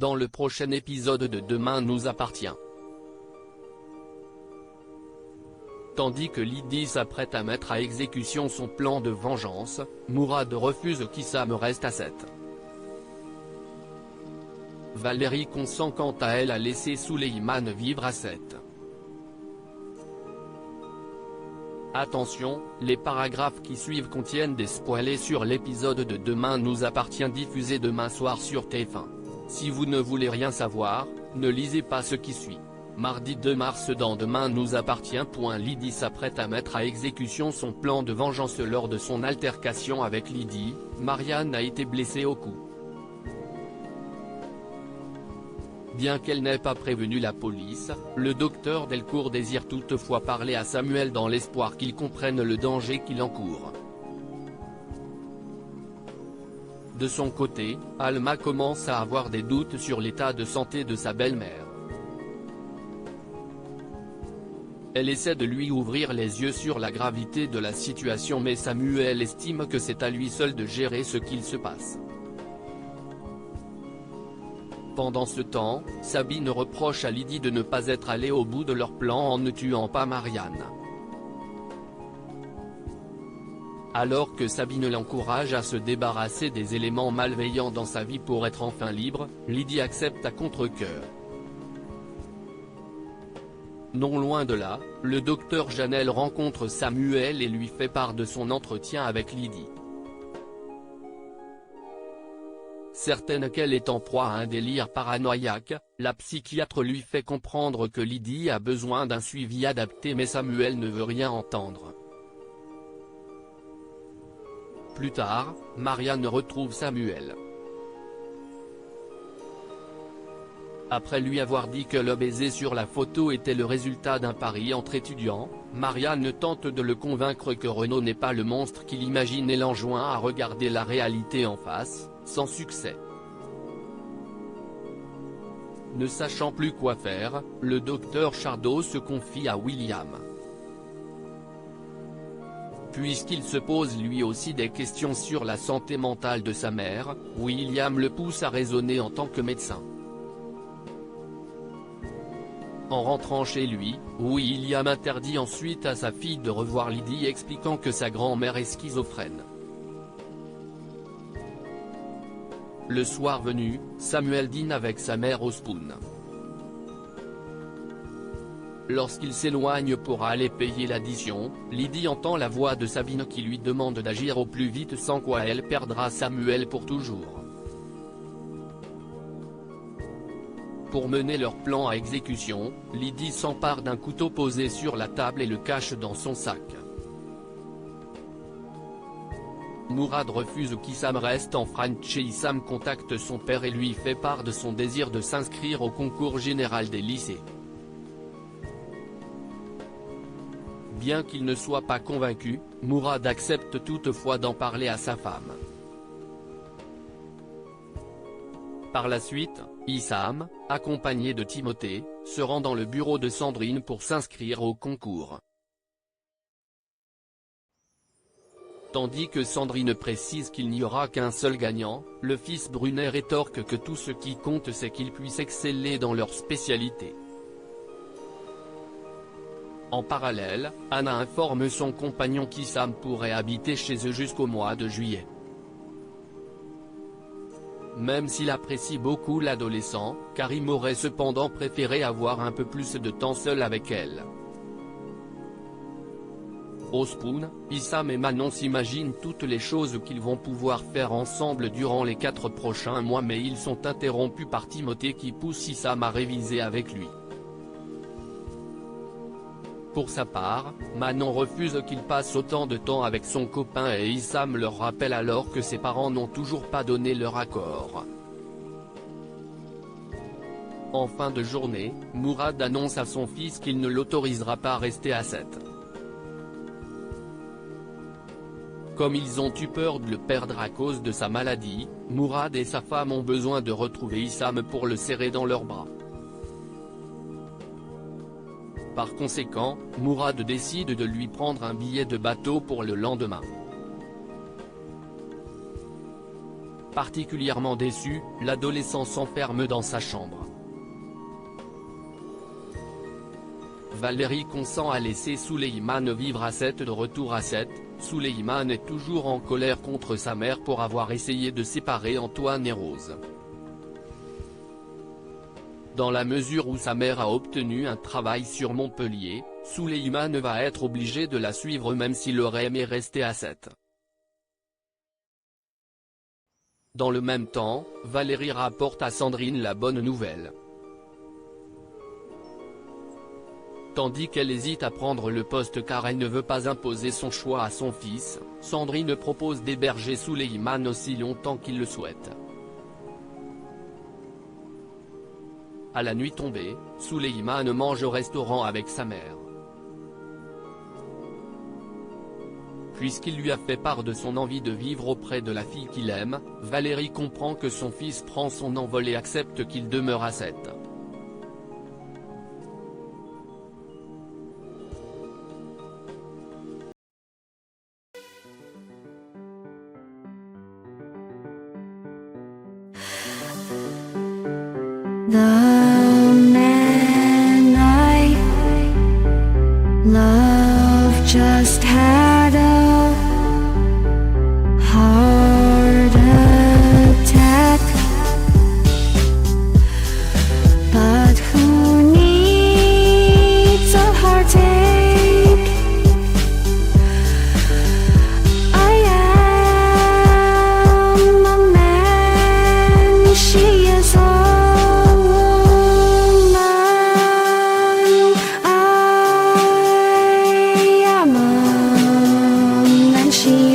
dans le prochain épisode de Demain nous appartient. Tandis que Lydie s'apprête à mettre à exécution son plan de vengeance, Mourad refuse qu'Issam reste à 7. Valérie consent quant à elle à laisser Souleymane vivre à 7. Attention, les paragraphes qui suivent contiennent des spoilers sur l'épisode de Demain nous appartient diffusé demain soir sur TF1. Si vous ne voulez rien savoir, ne lisez pas ce qui suit. Mardi 2 mars dans Demain nous appartient. Lydie s'apprête à mettre à exécution son plan de vengeance lors de son altercation avec Lydie. Marianne a été blessée au cou. Bien qu'elle n'ait pas prévenu la police, le docteur Delcourt désire toutefois parler à Samuel dans l'espoir qu'il comprenne le danger qu'il encourt. De son côté, Alma commence à avoir des doutes sur l'état de santé de sa belle-mère. Elle essaie de lui ouvrir les yeux sur la gravité de la situation mais Samuel estime que c'est à lui seul de gérer ce qu'il se passe. Pendant ce temps, Sabine reproche à Lydie de ne pas être allée au bout de leur plan en ne tuant pas Marianne. Alors que Sabine l'encourage à se débarrasser des éléments malveillants dans sa vie pour être enfin libre, Lydie accepte à contre-cœur. Non loin de là, le docteur Janel rencontre Samuel et lui fait part de son entretien avec Lydie. Certaine qu'elle est en proie à un délire paranoïaque, la psychiatre lui fait comprendre que Lydie a besoin d'un suivi adapté mais Samuel ne veut rien entendre. Plus tard, Marianne retrouve Samuel. Après lui avoir dit que le baiser sur la photo était le résultat d'un pari entre étudiants, Marianne tente de le convaincre que Renaud n'est pas le monstre qu'il imagine et l'enjoint à regarder la réalité en face, sans succès. Ne sachant plus quoi faire, le docteur Chardot se confie à William. Puisqu'il se pose lui aussi des questions sur la santé mentale de sa mère, William le pousse à raisonner en tant que médecin. En rentrant chez lui, William interdit ensuite à sa fille de revoir Lydie expliquant que sa grand-mère est schizophrène. Le soir venu, Samuel dîne avec sa mère au Spoon. Lorsqu'il s'éloigne pour aller payer l'addition, Lydie entend la voix de Sabine qui lui demande d'agir au plus vite sans quoi elle perdra Samuel pour toujours. Pour mener leur plan à exécution, Lydie s'empare d'un couteau posé sur la table et le cache dans son sac. Mourad refuse qu'Issam reste en France et Issam contacte son père et lui fait part de son désir de s'inscrire au concours général des lycées. Bien qu'il ne soit pas convaincu, Mourad accepte toutefois d'en parler à sa femme. Par la suite, Issam, accompagné de Timothée, se rend dans le bureau de Sandrine pour s'inscrire au concours. Tandis que Sandrine précise qu'il n'y aura qu'un seul gagnant, le fils Brunet rétorque que tout ce qui compte c'est qu'ils puissent exceller dans leur spécialité. En parallèle, Anna informe son compagnon qu'Issam pourrait habiter chez eux jusqu'au mois de juillet. Même s'il apprécie beaucoup l'adolescent, Karim aurait cependant préféré avoir un peu plus de temps seul avec elle. Au Spoon, Issam et Manon s'imaginent toutes les choses qu'ils vont pouvoir faire ensemble durant les 4 prochains mois mais ils sont interrompus par Timothée qui pousse Issam à réviser avec lui. Pour sa part, Manon refuse qu'il passe autant de temps avec son copain et Issam leur rappelle alors que ses parents n'ont toujours pas donné leur accord. En fin de journée, Mourad annonce à son fils qu'il ne l'autorisera pas à rester à 7. Comme ils ont eu peur de le perdre à cause de sa maladie, Mourad et sa femme ont besoin de retrouver Issam pour le serrer dans leurs bras. Par conséquent, Mourad décide de lui prendre un billet de bateau pour le lendemain. Particulièrement déçu, l'adolescent s'enferme dans sa chambre. Valérie consent à laisser Souleyman vivre à 7. De retour à 7, Souleyman est toujours en colère contre sa mère pour avoir essayé de séparer Antoine et Rose. Dans la mesure où sa mère a obtenu un travail sur Montpellier, Souleyman va être obligé de la suivre même s'il aurait aimé rester à 7. Dans le même temps, Valérie rapporte à Sandrine la bonne nouvelle. Tandis qu'elle hésite à prendre le poste car elle ne veut pas imposer son choix à son fils, Sandrine propose d'héberger Souleyman aussi longtemps qu'il le souhaite. À la nuit tombée, Souleyman mange au restaurant avec sa mère. Puisqu'il lui a fait part de son envie de vivre auprès de la fille qu'il aime, Valérie comprend que son fils prend son envol et accepte qu'il demeure à 7. The man I love just had a heart attack, but who needs a heartache? I am a man, she is a she